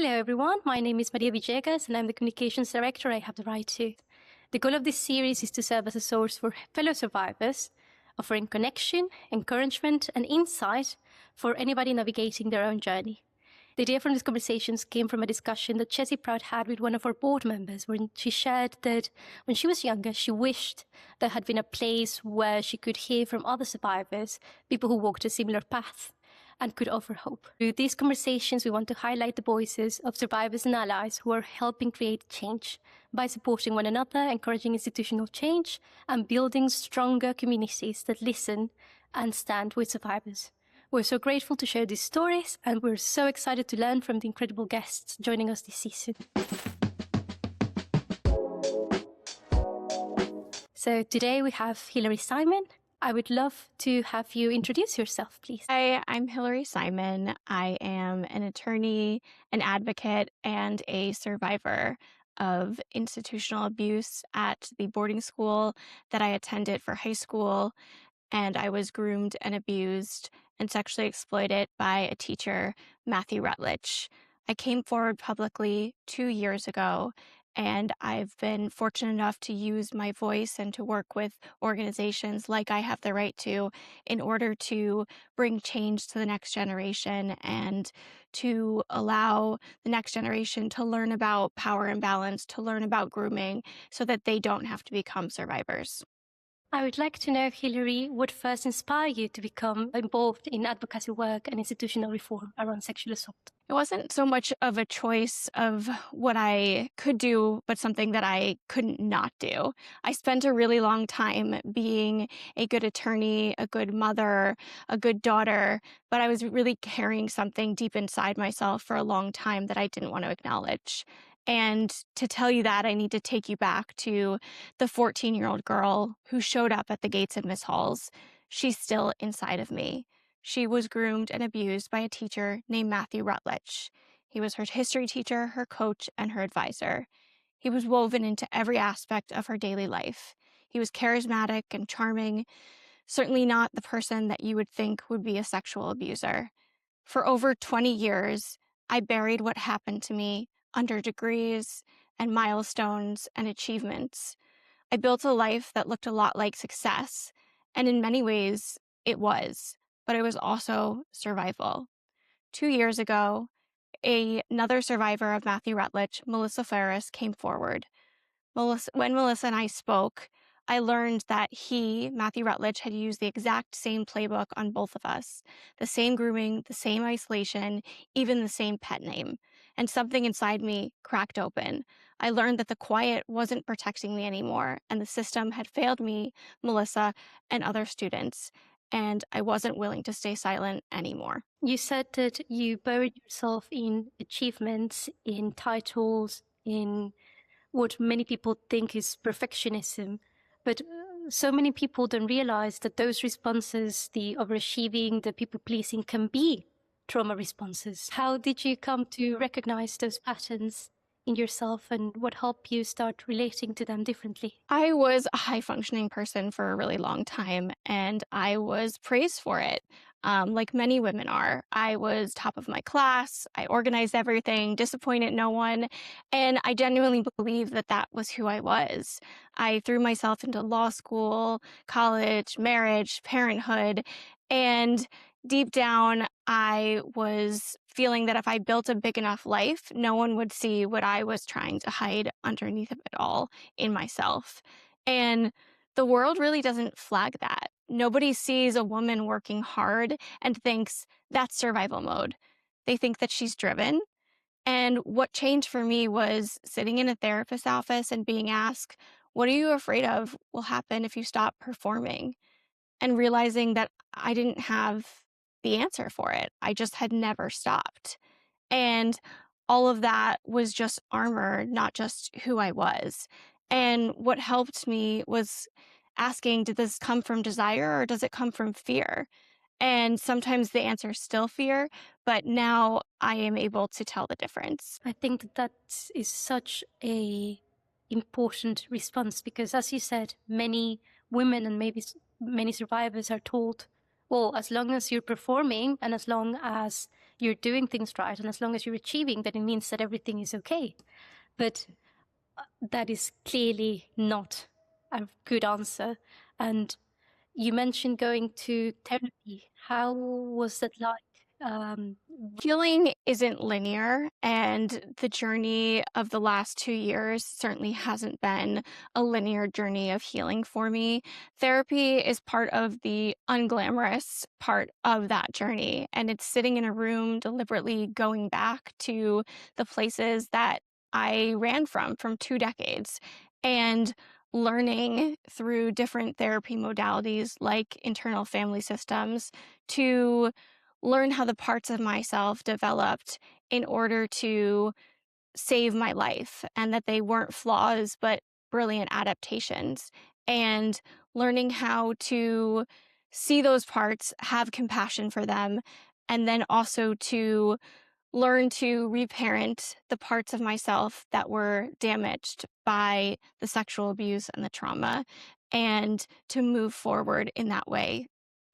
Hello everyone, my name is Maria Villegas and I'm the Communications Director I have the right to. The goal of this series is to serve as a source for fellow survivors, offering connection, encouragement and insight for anybody navigating their own journey. The idea from these conversations came from a discussion that Jessie Proud had with one of our board members, when she shared that when she was younger, she wished there had been a place where she could hear from other survivors, people who walked a similar path, and could offer hope. Through these conversations, we want to highlight the voices of survivors and allies who are helping create change by supporting one another, encouraging institutional change, and building stronger communities that listen and stand with survivors. We're so grateful to share these stories, and we're so excited to learn from the incredible guests joining us this season. So today we have Hilary Simon. I would love to have you introduce yourself, please. Hi, I'm Hilary Simon. I am an attorney, an advocate, and a survivor of institutional abuse at the boarding school that I attended for high school. And I was groomed and abused and sexually exploited by a teacher, Matthew Rutledge. I came forward publicly 2 years ago, and I've been fortunate enough to use my voice and to work with organizations like I Have the Right to in order to bring change to the next generation and to allow the next generation to learn about power imbalance, to learn about grooming, so that they don't have to become survivors. I would like to know, Hilary, what first inspired you to become involved in advocacy work and institutional reform around sexual assault? It wasn't so much of a choice of what I could do, but something that I couldn't not do. I spent a really long time being a good attorney, a good mother, a good daughter, but I was really carrying something deep inside myself for a long time that I didn't want to acknowledge. And to tell you that, I need to take you back to the 14-year-old girl who showed up at the gates of Miss Hall's. She's still inside of me. She was groomed and abused by a teacher named Matthew Rutledge. He was her history teacher, her coach, and her advisor. He was woven into every aspect of her daily life. He was charismatic and charming, certainly not the person that you would think would be a sexual abuser. For over 20 years, I buried what happened to me under degrees and milestones and achievements. I built a life that looked a lot like success, and in many ways, it was, but it was also survival. 2 years ago, another survivor of Matthew Rutledge, Melissa Ferris, came forward. When Melissa and I spoke, I learned that Matthew Rutledge, had used the exact same playbook on both of us. The same grooming, the same isolation, even the same pet name. And something inside me cracked open. I learned that the quiet wasn't protecting me anymore, and the system had failed me, Melissa, and other students. And I wasn't willing to stay silent anymore. You said that you buried yourself in achievements, in titles, in what many people think is perfectionism. But so many people don't realize that those responses, the overachieving, the people-pleasing, can be trauma responses. How did you come to recognize those patterns in yourself, and what helped you start relating to them differently? I was a high-functioning person for a really long time, and I was praised for it. Like many women are. I was top of my class, I organized everything, disappointed no one, and I genuinely believe that that was who I was. I threw myself into law school, college, marriage, parenthood, and deep down, I was feeling that if I built a big enough life, no one would see what I was trying to hide underneath of it all in myself. And the world really doesn't flag that. Nobody sees a woman working hard and thinks that's survival mode. They think that she's driven. And what changed for me was sitting in a therapist's office and being asked, what are you afraid of will happen if you stop performing? And realizing that I didn't have the answer for it. I just had never stopped. And all of that was just armor, not just who I was. And what helped me was asking, did this come from desire or does it come from fear? And sometimes the answer is still fear, but now I am able to tell the difference. I think that is such a important response, because as you said, many women and maybe many survivors are told, well, as long as you're performing and as long as you're doing things right, and as long as you're achieving, then it means that everything is okay. But that is clearly not a good answer. And you mentioned going to therapy. How was that like? Healing isn't linear, and the journey of the last 2 years certainly hasn't been a linear journey of healing for me. Therapy is part of the unglamorous part of that journey, and it's sitting in a room deliberately going back to the places that I ran from 2 decades, and learning through different therapy modalities like internal family systems to learn how the parts of myself developed in order to save my life, and that they weren't flaws, but brilliant adaptations. And learning how to see those parts, have compassion for them, and then also to learn to reparent the parts of myself that were damaged by the sexual abuse and the trauma, and to move forward in that way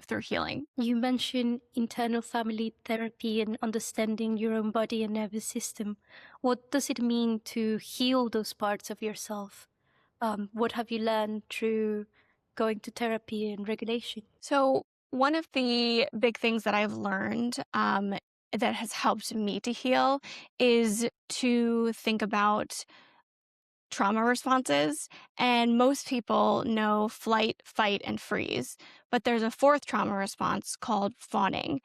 through healing. You mentioned internal family therapy and understanding your own body and nervous system. What does it mean to heal those parts of yourself? What have you learned through going to therapy and regulation? So, one of the big things that I've learned that has helped me to heal is to think about trauma responses. And most people know flight, fight, and freeze. But there's a fourth trauma response called fawning.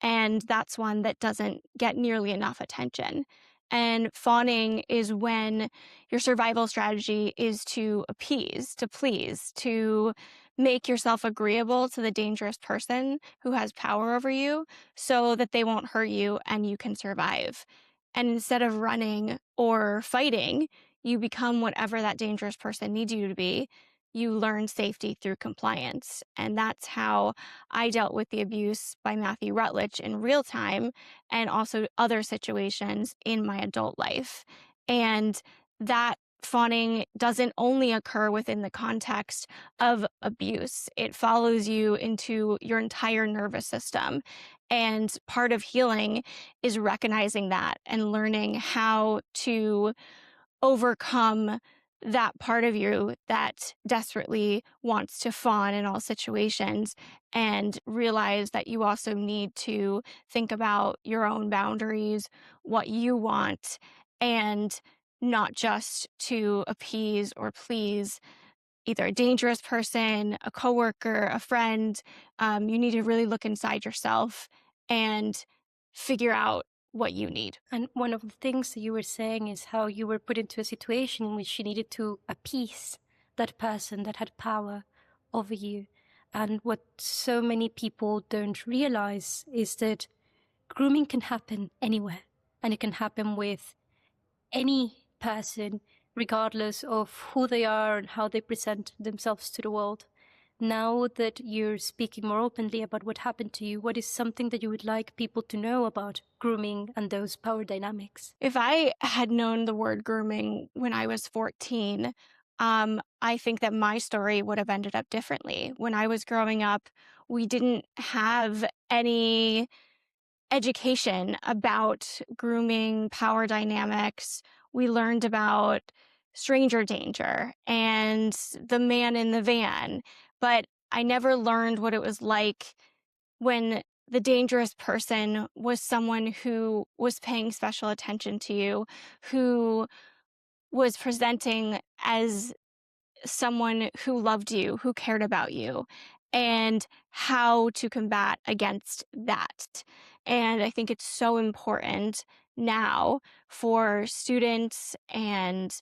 And that's one that doesn't get nearly enough attention. And fawning is when your survival strategy is to appease, to please, to make yourself agreeable to the dangerous person who has power over you so that they won't hurt you and you can survive. And instead of running or fighting, you become whatever that dangerous person needs you to be. You learn safety through compliance. And that's how I dealt with the abuse by Matthew Rutledge in real time, and also other situations in my adult life. And that fawning doesn't only occur within the context of abuse, it follows you into your entire nervous system. And part of healing is recognizing that and learning how to overcome that part of you that desperately wants to fawn in all situations, and realize that you also need to think about your own boundaries, what you want, and not just to appease or please either a dangerous person, a coworker, a friend. You need to really look inside yourself and figure out what you need. And one of the things that you were saying is how you were put into a situation in which you needed to appease that person that had power over you. And what so many people don't realize is that grooming can happen anywhere, and it can happen with any person, regardless of who they are and how they present themselves to the world. Now that you're speaking more openly about what happened to you, what is something that you would like people to know about grooming and those power dynamics? If I had known the word grooming when I was 14, I think that my story would have ended up differently. When I was growing up, we didn't have any education about grooming, power dynamics. We learned about stranger danger and the man in the van, but I never learned what it was like when the dangerous person was someone who was paying special attention to you, who was presenting as someone who loved you, who cared about you, and how to combat against that. And I think it's so important now for students and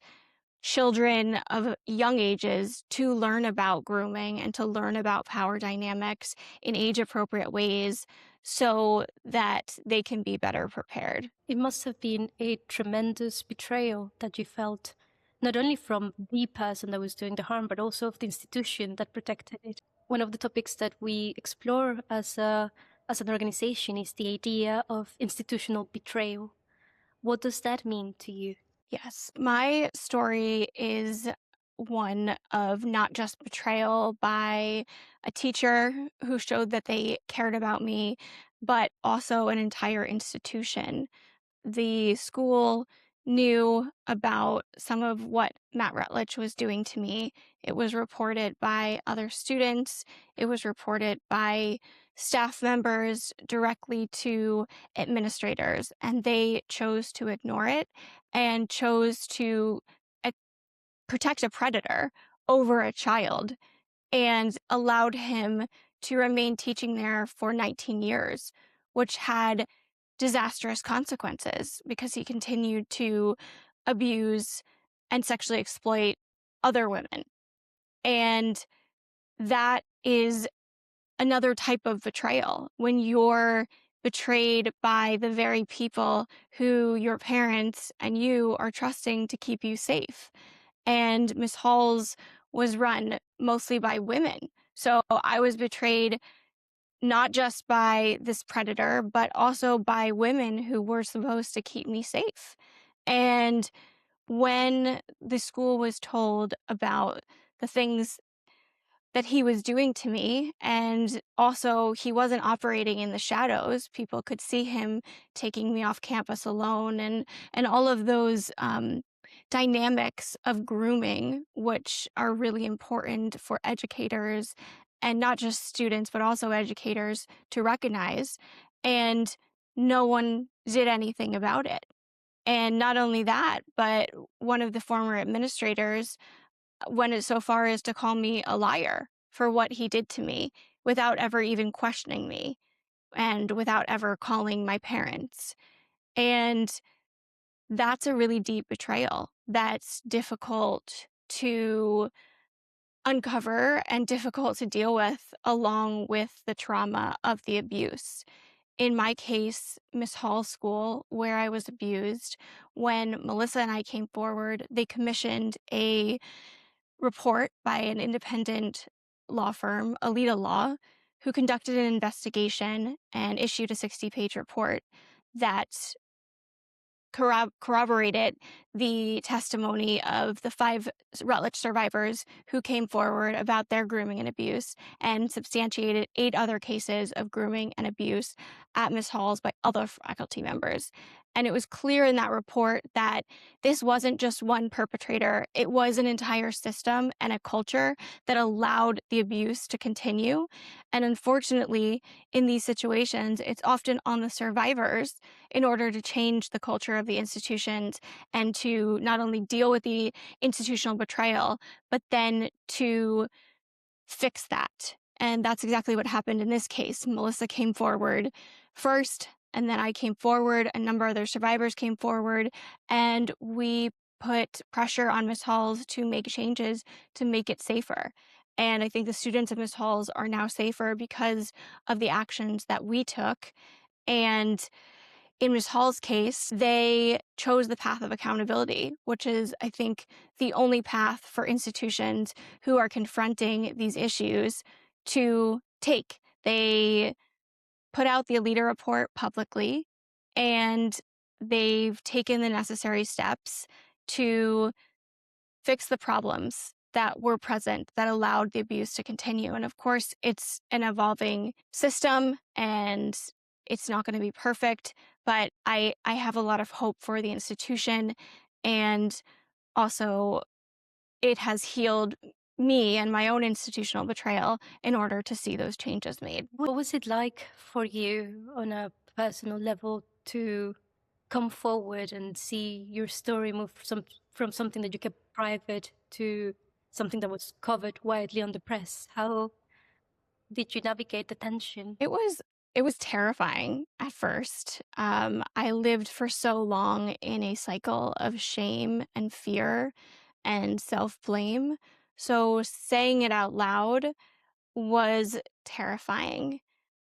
children of young ages to learn about grooming and to learn about power dynamics in age appropriate ways so that they can be better prepared. It must have been a tremendous betrayal that you felt, not only from the person that was doing the harm, but also of the institution that protected it. One of the topics that we explore as an organization is the idea of institutional betrayal. What does that mean to you? Yes, my story is one of not just betrayal by a teacher who showed that they cared about me, but also an entire institution. The school knew about some of what Matt Rutledge was doing to me. It was reported by other students, it was reported by staff members directly to administrators, and they chose to ignore it and chose to uh, protect a predator over a child and allowed him to remain teaching there for 19 years, which had disastrous consequences because he continued to abuse and sexually exploit other women. And that is another type of betrayal when you're betrayed by the very people who your parents and you are trusting to keep you safe. And Miss Hall's was run mostly by women. So I was betrayed not just by this predator, but also by women who were supposed to keep me safe. And when the school was told about the things that he was doing to me, and also he wasn't operating in the shadows, people could see him taking me off campus alone, and all of those dynamics of grooming, which are really important for educators and not just students, but also educators to recognize. And no one did anything about it. And not only that, but one of the former administrators went as so far as to call me a liar for what he did to me without ever even questioning me and without ever calling my parents. And that's a really deep betrayal that's difficult to uncover and difficult to deal with, along with the trauma of the abuse. In my case, Miss Hall's school, where I was abused, when Melissa and I came forward, they commissioned a report by an independent law firm, Alita Law, who conducted an investigation and issued a 60-page report that corroborated the testimony of the 5 Rutledge survivors who came forward about their grooming and abuse, and substantiated 8 other cases of grooming and abuse at Miss Hall's by other faculty members. And it was clear in that report that this wasn't just one perpetrator, it was an entire system and a culture that allowed the abuse to continue. And unfortunately, in these situations, it's often on the survivors in order to change the culture of the institutions and to not only deal with the institutional betrayal, but then to fix that. And that's exactly what happened in this case. Melissa came forward first, and then I came forward. A number of other survivors came forward, and we put pressure on Miss Halls to make changes to make it safer. And I think the students of Miss Halls are now safer because of the actions that we took. And in Ms. Hall's case, they chose the path of accountability, which is, I think, the only path for institutions who are confronting these issues to take. They put out the Alita report publicly, and they've taken the necessary steps to fix the problems that were present that allowed the abuse to continue. And of course, it's an evolving system and it's not going to be perfect, but I have a lot of hope for the institution. And also, it has healed me and my own institutional betrayal in order to see those changes made. What was it like for you on a personal level to come forward and see your story move from something that you kept private to something that was covered widely on the press? How did you navigate the tension? It was terrifying at first. I lived for so long in a cycle of shame and fear and self-blame. So saying it out loud was terrifying.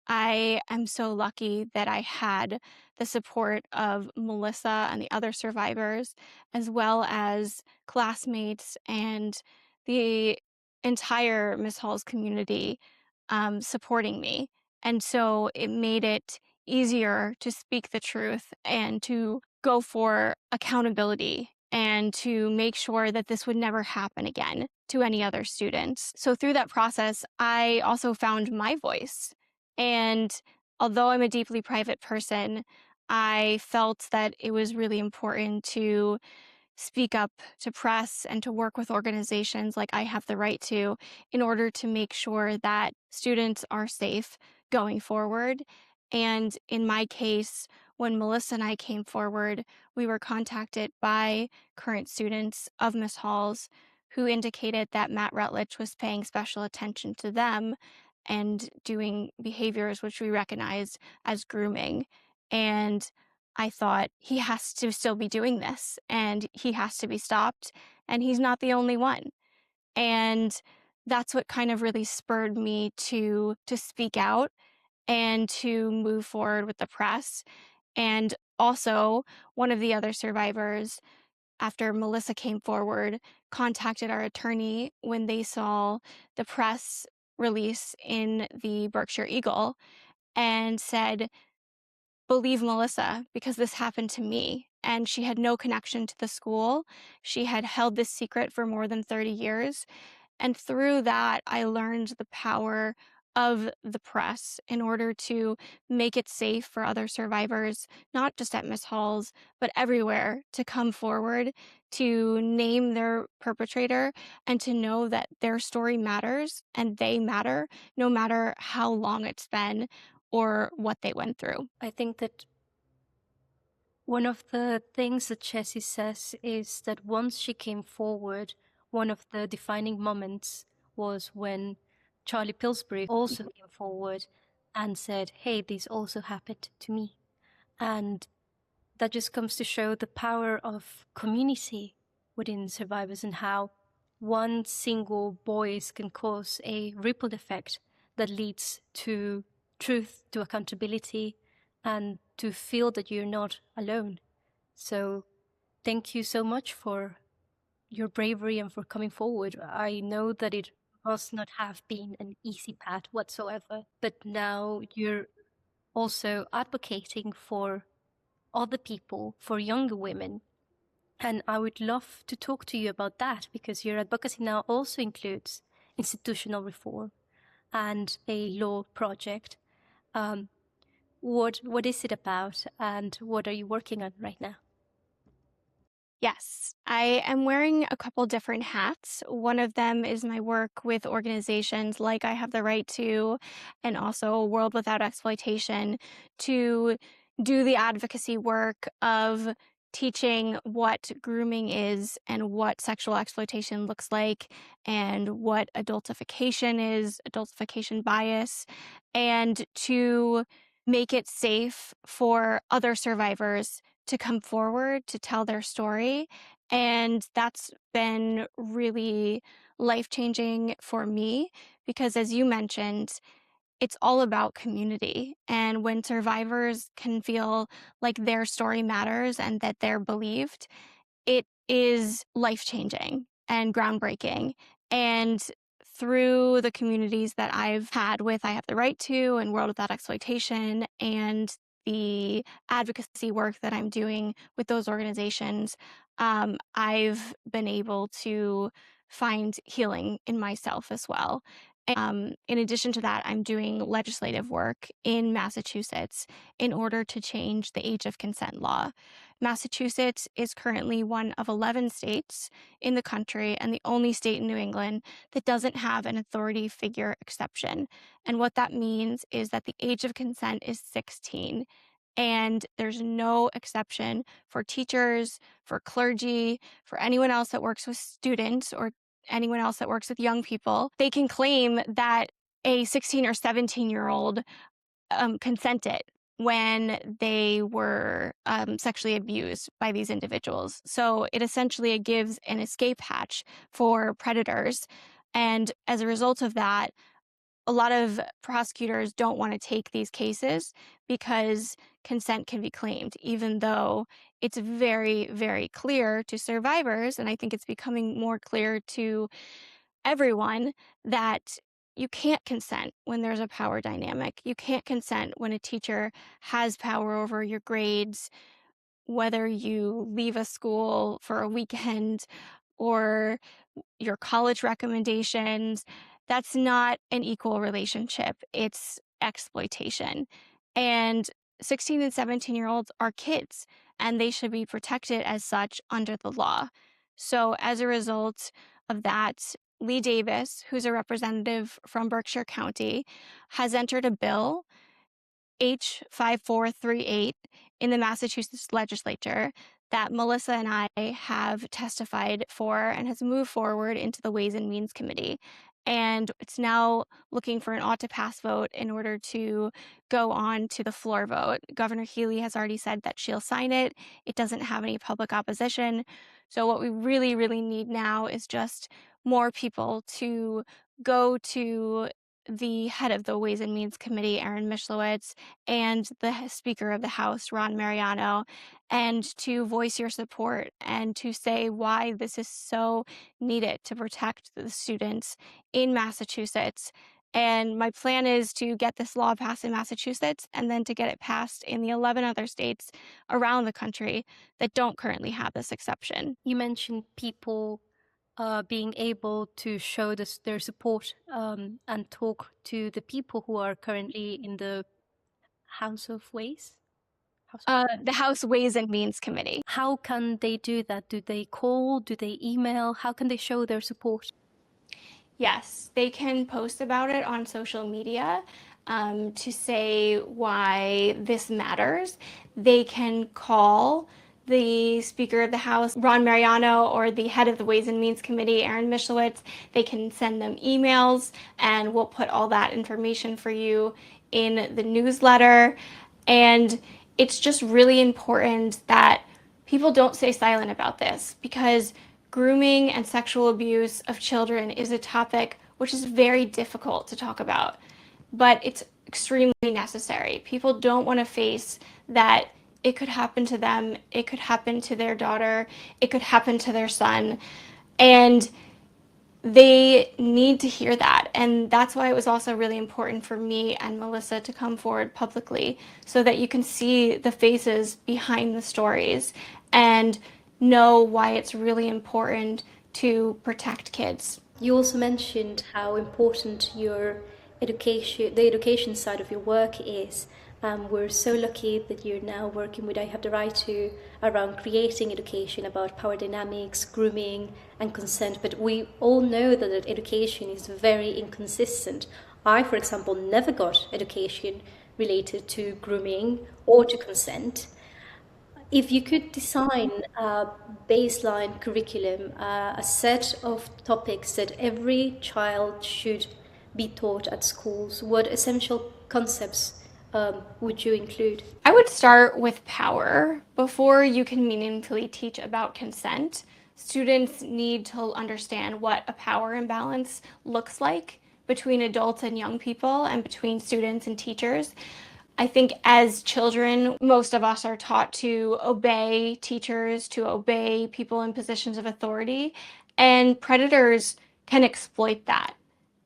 I am so lucky that I had the support of Melissa and the other survivors, as well as classmates and the entire Miss Hall's community supporting me. And so it made it easier to speak the truth and to go for accountability and to make sure that this would never happen again to any other students. So through that process, I also found my voice. And although I'm a deeply private person, I felt that it was really important to speak up to press and to work with organizations like I have the right to in order to make sure that students are safe going forward. And in my case, when Melissa and I came forward, we were contacted by current students of Miss Hall's who indicated that Matt Rutledge was paying special attention to them and doing behaviors which we recognized as grooming. And I thought he has to still be doing this and he has to be stopped. And he's not the only one. And that's what kind of really spurred me to speak out and to move forward with the press. And also, one of the other survivors, after Melissa came forward, contacted our attorney when they saw the press release in the Berkshire Eagle and said, believe Melissa because this happened to me. And she had no connection to the school. She had held this secret for more than 30 years. And through that, I learned the power of the press in order to make it safe for other survivors, not just at Miss Hall's, but everywhere, to come forward, to name their perpetrator, and to know that their story matters and they matter no matter how long it's been or what they went through. I think that one of the things that Jessie says is that once she came forward, one of the defining moments was when Charlie Pillsbury also came forward and said, hey, this also happened to me. And that just comes to show the power of community within survivors and how one single voice can cause a ripple effect that leads to truth, to accountability, and to feel that you're not alone. So thank you so much for your bravery and for coming forward. I know that it must not have been an easy path whatsoever, but now you're also advocating for other people, for younger women. And I would love to talk to you about that because your advocacy now also includes institutional reform and a law project. What is it about and what are you working on right now? Yes, I am wearing a couple different hats. One of them is my work with organizations like I Have the Right to, and also World Without Exploitation, to do the advocacy work of teaching what grooming is and what sexual exploitation looks like and what adultification is, adultification bias, and to make it safe for other survivors to come forward to tell their story. And that's been really life changing for me because, as you mentioned, it's all about community. And when survivors can feel like their story matters and that they're believed, it is life changing and groundbreaking. And through the communities that I've had with I Have the Right to and World Without Exploitation and the advocacy work that I'm doing with those organizations, I've been able to find healing in myself as well. In addition to that, I'm doing legislative work in Massachusetts in order to change the age of consent law. Massachusetts is currently one of 11 states in the country and the only state in New England that doesn't have an authority figure exception. And what that means is that the age of consent is 16. And there's no exception for teachers, for clergy, for anyone else that works with students or anyone else that works with young people. They can claim that a 16 or 17-year-old consented when they were sexually abused by these individuals. So it essentially gives an escape hatch for predators. And as a result of that, a lot of prosecutors don't want to take these cases because consent can be claimed, even though it's very, very clear to survivors. And I think it's becoming more clear to everyone that you can't consent when there's a power dynamic. You can't consent when a teacher has power over your grades, whether you leave a school for a weekend or your college recommendations. That's not an equal relationship. It's exploitation. And 16 and 17-year-olds are kids, and they should be protected as such under the law. So as a result of that, Lee Davis, who's a representative from Berkshire County, has entered a bill, H5438, in the Massachusetts legislature that Melissa and I have testified for and has moved forward into the Ways and Means Committee. And it's now looking for an ought to pass vote in order to go on to the floor vote. Governor Healy has already said that she'll sign it. It doesn't have any public opposition. So what we really, really need now is just more people to go to the head of the Ways and Means Committee, Aaron Mishlowitz, and the Speaker of the House, Ron Mariano, and to voice your support and to say why this is so needed to protect the students in Massachusetts. And my plan is to get this law passed in Massachusetts and then to get it passed in the 11 other states around the country that don't currently have this exception. You mentioned people being able to show their support and talk to the people who are currently in the House of Ways? The House Ways and Means Committee. How can they do that? Do they call? Do they email? How can they show their support? Yes, they can post about it on social media to say why this matters. They can call the Speaker of the House, Ron Mariano, or the head of the Ways and Means Committee, Aaron Mishlowitz. They can send them emails, and we'll put all that information for you in the newsletter. And it's just really important that people don't stay silent about this, because grooming and sexual abuse of children is a topic which is very difficult to talk about, but it's extremely necessary. People don't want to face that it could happen to them, it could happen to their daughter, it could happen to their son, and they need to hear that. And that's why it was also really important for me and Melissa to come forward publicly so that you can see the faces behind the stories and know why it's really important to protect kids. You also mentioned how important your the education side of your work is. We're so lucky that you're now working with I Have the Right to around creating education about power dynamics, grooming, and consent. But we all know that education is very inconsistent. I, for example, never got education related to grooming or to consent. If you could design a baseline curriculum, a set of topics that every child should be taught at schools, what essential concepts would you include? I would start with power. Before you can meaningfully teach about consent, students need to understand what a power imbalance looks like between adults and young people and between students and teachers. I think as children, most of us are taught to obey teachers, to obey people in positions of authority, and predators can exploit that.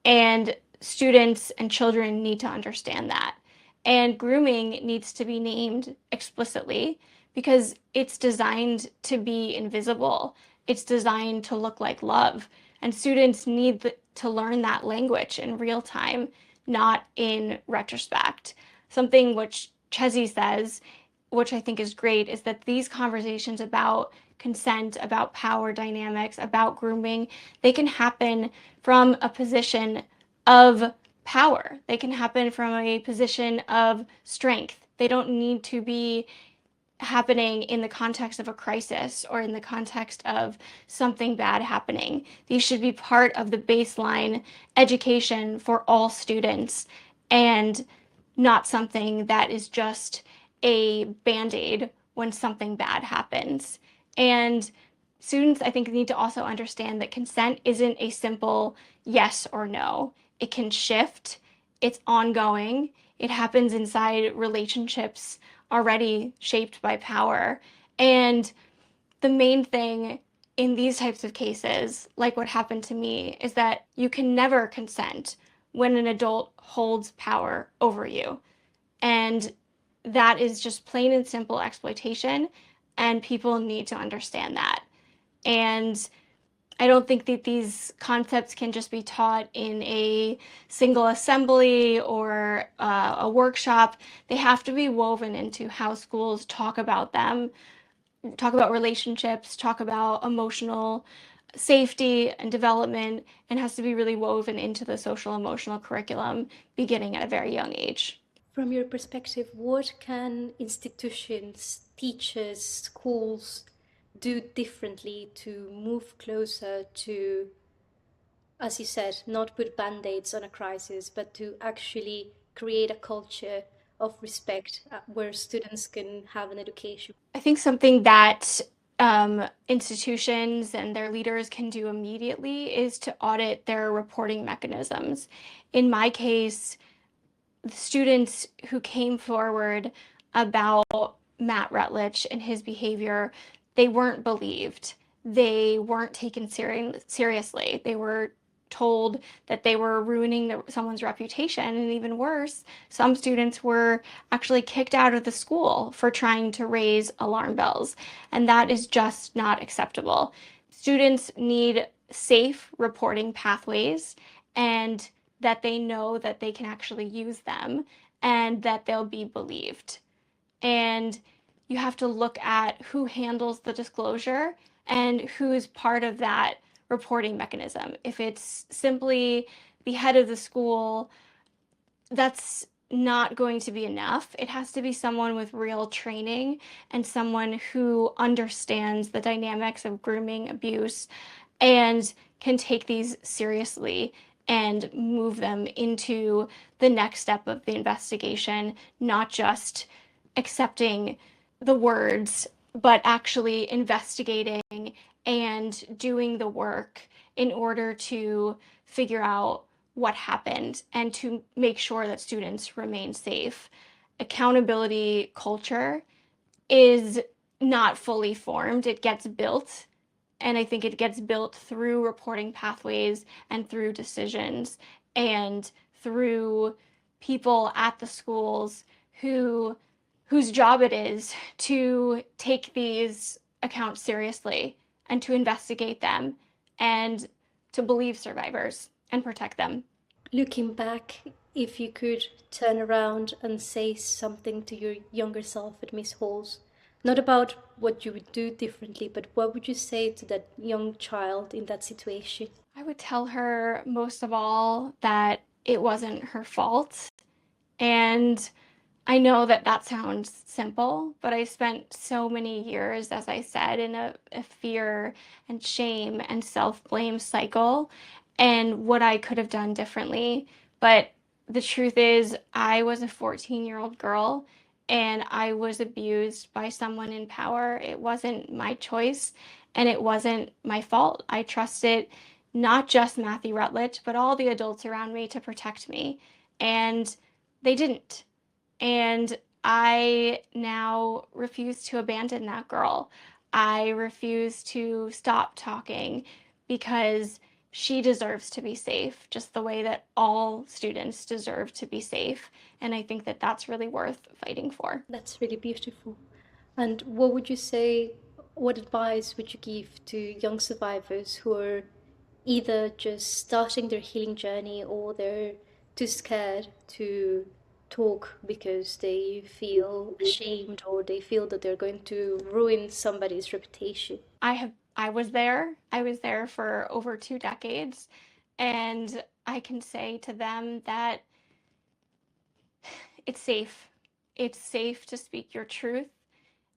And students and children need to understand that. And grooming needs to be named explicitly because it's designed to be invisible. It's designed to look like love. And students need to learn that language in real time, not in retrospect. Something which Chezi says, which I think is great, is that these conversations about consent, about power dynamics, about grooming, they can happen from a position of power. They can happen from a position of strength. They don't need to be happening in the context of a crisis or in the context of something bad happening. These should be part of the baseline education for all students and not something that is just a band-aid when something bad happens. And students, I think, need to also understand that consent isn't a simple yes or no. It can shift, it's ongoing, it happens inside relationships already shaped by power. And the main thing in these types of cases, like what happened to me, is that you can never consent when an adult holds power over you. And that is just plain and simple exploitation, and people need to understand that. And I don't think that these concepts can just be taught in a single assembly or a workshop. They have to be woven into how schools talk about them, talk about relationships, talk about emotional safety and development, and has to be really woven into the social emotional curriculum beginning at a very young age. From your perspective, what can institutions, teachers, schools do differently to move closer to, as you said, not put band-aids on a crisis, but to actually create a culture of respect where students can have an education? I think something that institutions and their leaders can do immediately is to audit their reporting mechanisms. In my case, the students who came forward about Matt Rutledge and his behavior, they weren't believed. They weren't taken seriously. They were told that they were ruining someone's reputation, and even worse, some students were actually kicked out of the school for trying to raise alarm bells, and that is just not acceptable. Students need safe reporting pathways, and that they know that they can actually use them and that they'll be believed. And you have to look at who handles the disclosure and who's part of that reporting mechanism. If it's simply the head of the school, that's not going to be enough. It has to be someone with real training and someone who understands the dynamics of grooming, abuse, and can take these seriously and move them into the next step of the investigation, not just accepting the words, but actually investigating and doing the work in order to figure out what happened and to make sure that students remain safe. Accountability culture is not fully formed, it gets built. And I think it gets built through reporting pathways and through decisions and through people at the schools whose job it is to take these accounts seriously and to investigate them and to believe survivors and protect them. Looking back, if you could turn around and say something to your younger self at Miss Halls, not about what you would do differently, but what would you say to that young child in that situation? I would tell her most of all that it wasn't her fault. And I know that that sounds simple, but I spent so many years, as I said, in a fear and shame and self-blame cycle and what I could have done differently. But the truth is, I was a 14-year-old girl and I was abused by someone in power. It wasn't my choice and it wasn't my fault. I trusted not just Matthew Rutledge, but all the adults around me to protect me. And they didn't. And I now refuse to abandon that girl. I refuse to stop talking because she deserves to be safe, just the way that all students deserve to be safe. And I think that that's really worth fighting for. That's really beautiful. And what would you say, what advice would you give to young survivors who are either just starting their healing journey or they're too scared to talk because they feel ashamed or they feel that they're going to ruin somebody's reputation? I was there. I was there for over 2 decades. And I can say to them that it's safe. It's safe to speak your truth.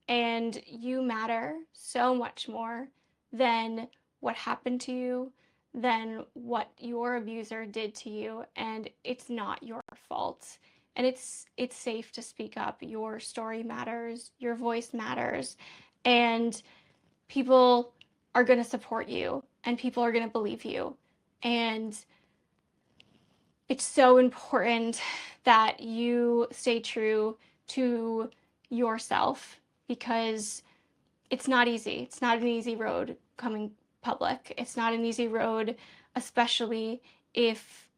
And you matter so much more than what happened to you, than what your abuser did to you, and it's not your fault. And it's safe to speak up. Your story matters, your voice matters, and people are going to support you and people are going to believe you. And it's so important that you stay true to yourself because it's not easy. It's not an easy road coming public. It's not an easy road, especially if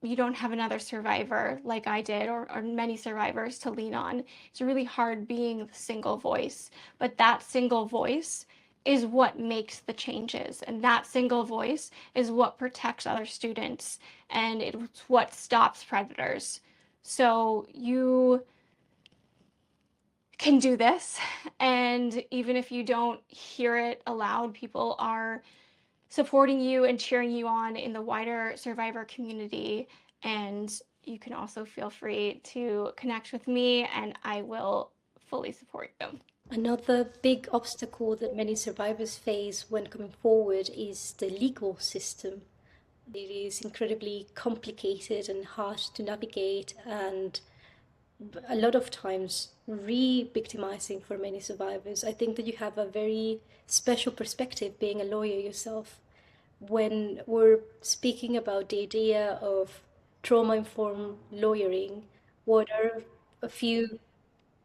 you don't have another survivor like I did or many survivors to lean on. It's really hard being the single voice, but that single voice is what makes the changes. And that single voice is what protects other students, and it's what stops predators. So you can do this, and even if you don't hear it aloud, people are supporting you and cheering you on in the wider survivor community. And you can also feel free to connect with me, and I will fully support you. Another big obstacle that many survivors face when coming forward is the legal system. It is incredibly complicated and hard to navigate, and a lot of times re-victimizing for many survivors. I think that you have a very special perspective being a lawyer yourself. When we're speaking about the idea of trauma-informed lawyering, what are a few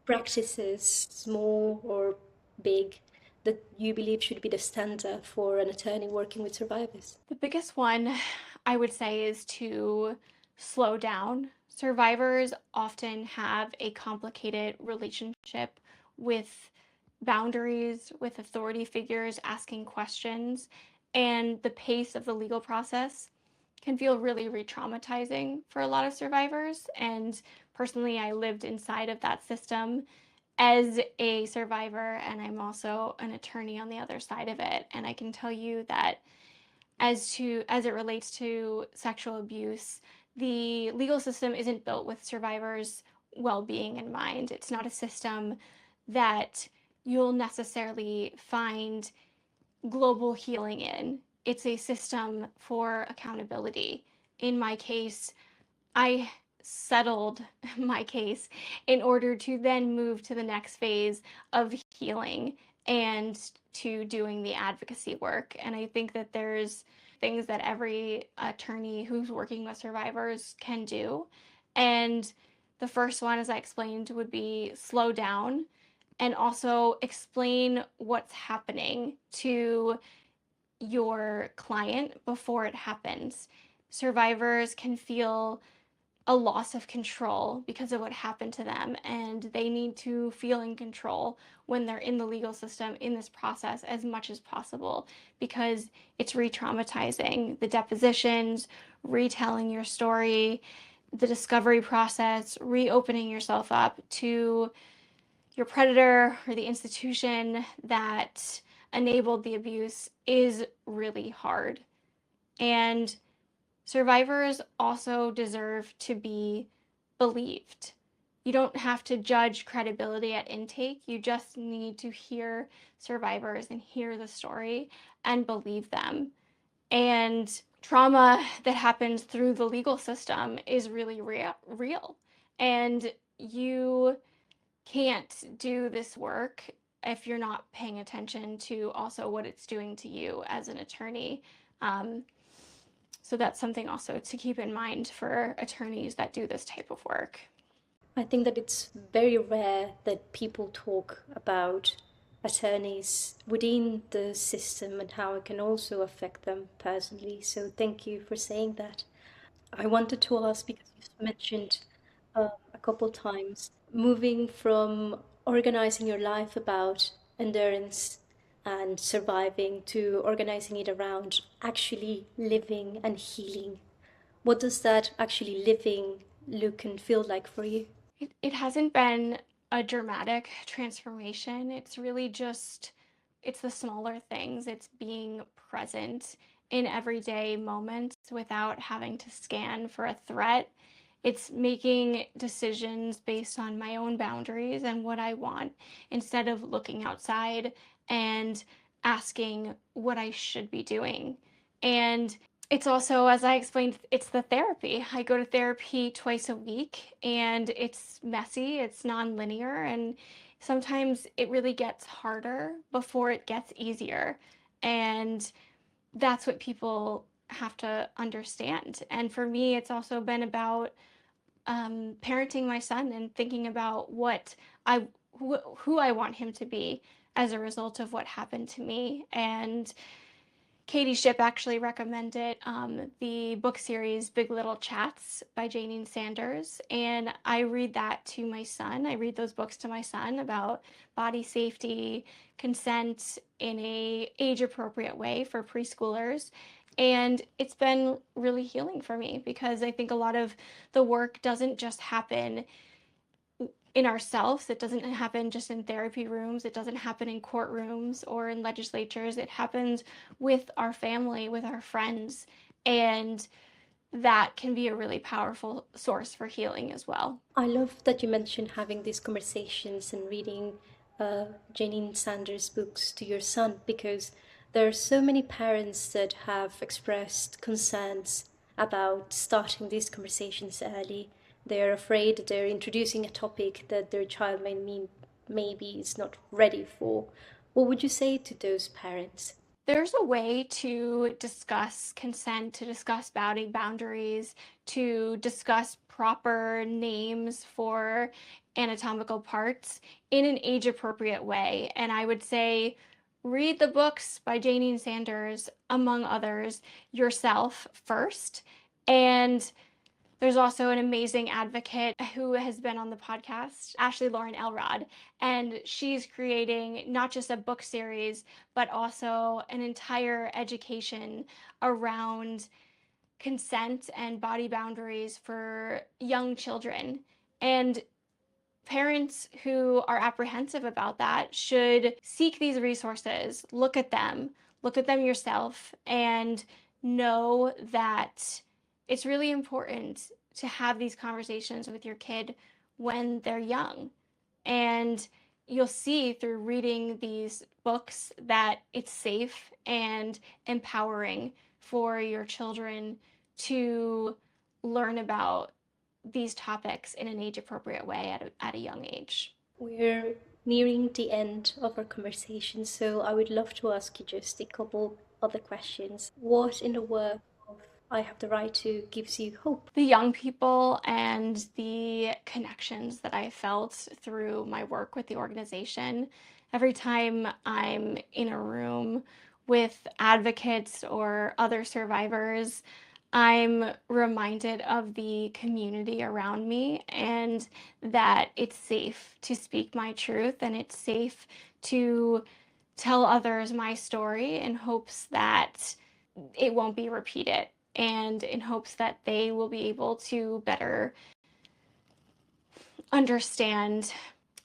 practices, small or big, that you believe should be the standard for an attorney working with survivors? The biggest one I would say is to slow down. Survivors often have a complicated relationship with boundaries, with authority figures asking questions, and the pace of the legal process can feel really re-traumatizing for a lot of survivors. And personally, I lived inside of that system as a survivor, and I'm also an attorney on the other side of it. And I can tell you that as it relates to sexual abuse, the legal system isn't built with survivors' well-being in mind. It's not a system that you'll necessarily find global healing in. It's a system for accountability. In my case, I settled my case in order to then move to the next phase of healing and to doing the advocacy work. And I think that there's things that every attorney who's working with survivors can do. And the first one, as I explained, would be slow down and also explain what's happening to your client before it happens. Survivors can feel a loss of control because of what happened to them, and they need to feel in control when they're in the legal system in this process as much as possible, because it's re-traumatizing. The depositions, retelling your story, the discovery process, reopening yourself up to your predator or the institution that enabled the abuse is really hard. And survivors also deserve to be believed. You don't have to judge credibility at intake. You just need to hear survivors and hear the story and believe them. And trauma that happens through the legal system is really real. And you can't do this work if you're not paying attention to also what it's doing to you as an attorney. Um, so that's something also to keep in mind for attorneys that do this type of work. I think that it's very rare that people talk about attorneys within the system and how it can also affect them personally. So thank you for saying that. I wanted to ask, because you've mentioned a couple times, moving from organizing your life about endurance and surviving to organizing it around actually living and healing. What does that actually living look and feel like for you? It hasn't been a dramatic transformation. It's really just, it's the smaller things. It's being present in everyday moments without having to scan for a threat. It's making decisions based on my own boundaries and what I want instead of looking outside and asking what I should be doing. And it's also, as I explained, it's the therapy. I go to therapy twice a week, and it's messy, it's non-linear, and sometimes it really gets harder before it gets easier. And that's what people have to understand. And for me, it's also been about parenting my son and thinking about who I want him to be as a result of what happened to me. And Katie Shipp actually recommended the book series Big Little Chats by Janine Sanders, and I read that to my son. I read those books to my son about body safety, consent in a age-appropriate way for preschoolers. And it's been really healing for me because I think a lot of the work doesn't just happen in ourselves. It doesn't happen just in therapy rooms. It doesn't happen in courtrooms or in legislatures. It happens with our family, with our friends. And that can be a really powerful source for healing as well. I love that you mentioned having these conversations and reading Janine Sanders' books to your son, because there are so many parents that have expressed concerns about starting these conversations early. They're afraid that they're introducing a topic that their child maybe is not ready for. What would you say to those parents? There's a way to discuss consent, to discuss boundaries, to discuss proper names for anatomical parts in an age-appropriate way. And I would say read the books by Janine Sanders, among others, yourself first. And there's also an amazing advocate who has been on the podcast, Ashley Lauren Elrod, and she's creating not just a book series, but also an entire education around consent and body boundaries for young children. And parents who are apprehensive about that should seek these resources, look at them yourself, and know that it's really important to have these conversations with your kid when they're young. And you'll see through reading these books that it's safe and empowering for your children to learn about these topics in an age-appropriate way at a young age. We're nearing the end of our conversation, so I would love to ask you just a couple other questions. What in the work of I Have the Right to gives you hope? The young people and the connections that I felt through my work with the organization. Every time I'm in a room with advocates or other survivors, I'm reminded of the community around me and that it's safe to speak my truth and it's safe to tell others my story in hopes that it won't be repeated and in hopes that they will be able to better understand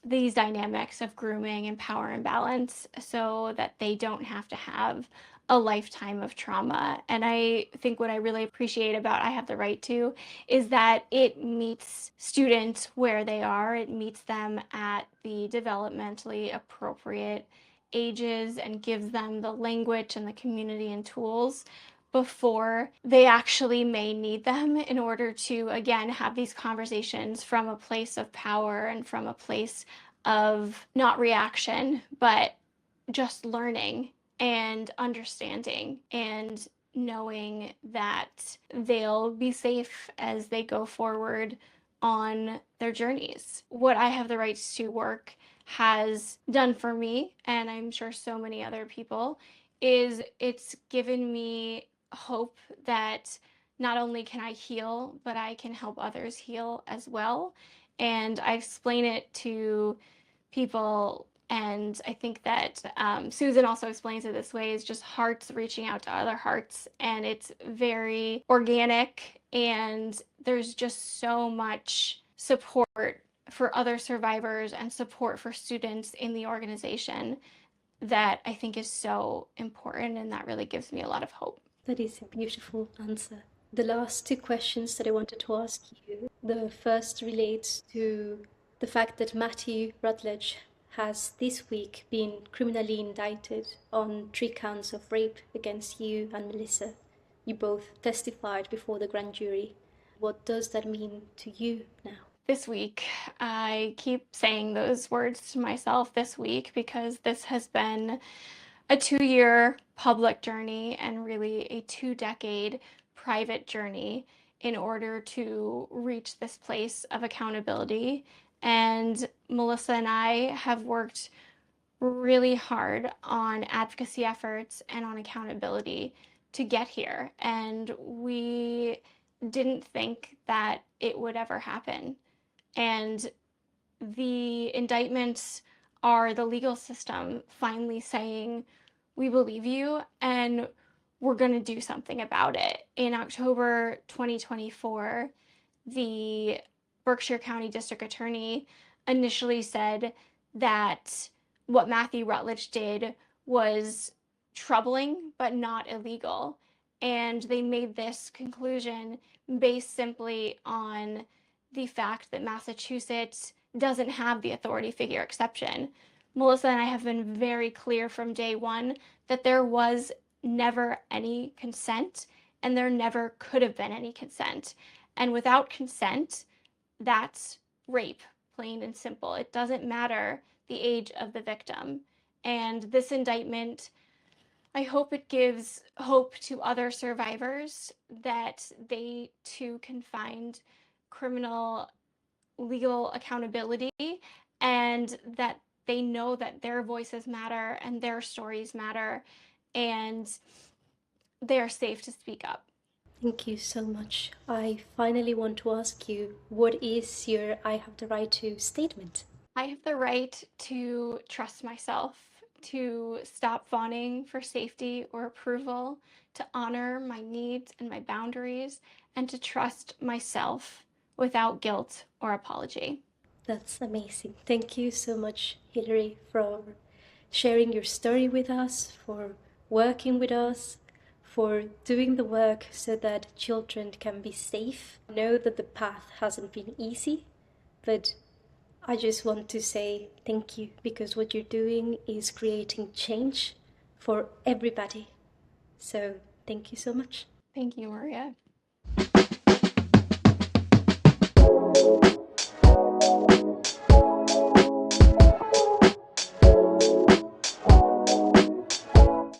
these dynamics of grooming and power imbalance so that they don't have to have a lifetime of trauma. And I think what I really appreciate about I Have the Right to is that it meets students where they are. It meets them at the developmentally appropriate ages and gives them the language and the community and tools before they actually may need them in order to, again, have these conversations from a place of power and from a place of not reaction, but just learning and understanding and knowing that they'll be safe as they go forward on their journeys. What I Have the Right to work has done for me, and I'm sure so many other people, is it's given me hope that not only can I heal, but I can help others heal as well. And I explain it to people, and I think that Susan also explains it this way, is just hearts reaching out to other hearts, and it's very organic, and there's just so much support for other survivors and support for students in the organization that I think is so important, and that really gives me a lot of hope. That is a beautiful answer. The last two questions that I wanted to ask you. The first relates to the fact that Matthew Rutledge has this week been criminally indicted on 3 counts of rape against you and Melissa. You both testified before the grand jury. What does that mean to you now? This week, I keep saying those words to myself this week because this has been a 2-year public journey and really a 2-decade private journey in order to reach this place of accountability. And Melissa and I have worked really hard on advocacy efforts and on accountability to get here. And we didn't think that it would ever happen. And the indictments are the legal system finally saying, we believe you and we're going to do something about it. In October 2024, the Berkshire County District Attorney initially said that what Matthew Rutledge did was troubling but not illegal. And they made this conclusion based simply on the fact that Massachusetts doesn't have the authority figure exception. Melissa and I have been very clear from day one that there was never any consent and there never could have been any consent. And without consent, that's rape, plain and simple. It doesn't matter the age of the victim. And this indictment, I hope it gives hope to other survivors that they too can find criminal legal accountability and that they know that their voices matter and their stories matter and they are safe to speak up. Thank you so much. I finally want to ask you, what is your I have the right to statement? I have the right to trust myself, to stop fawning for safety or approval, to honor my needs and my boundaries, and to trust myself without guilt or apology. That's amazing. Thank you so much, Hilary, for sharing your story with us, for working with us, for doing the work so that children can be safe. I know that the path hasn't been easy, but I just want to say thank you, because what you're doing is creating change for everybody. So thank you so much. Thank you, Maria.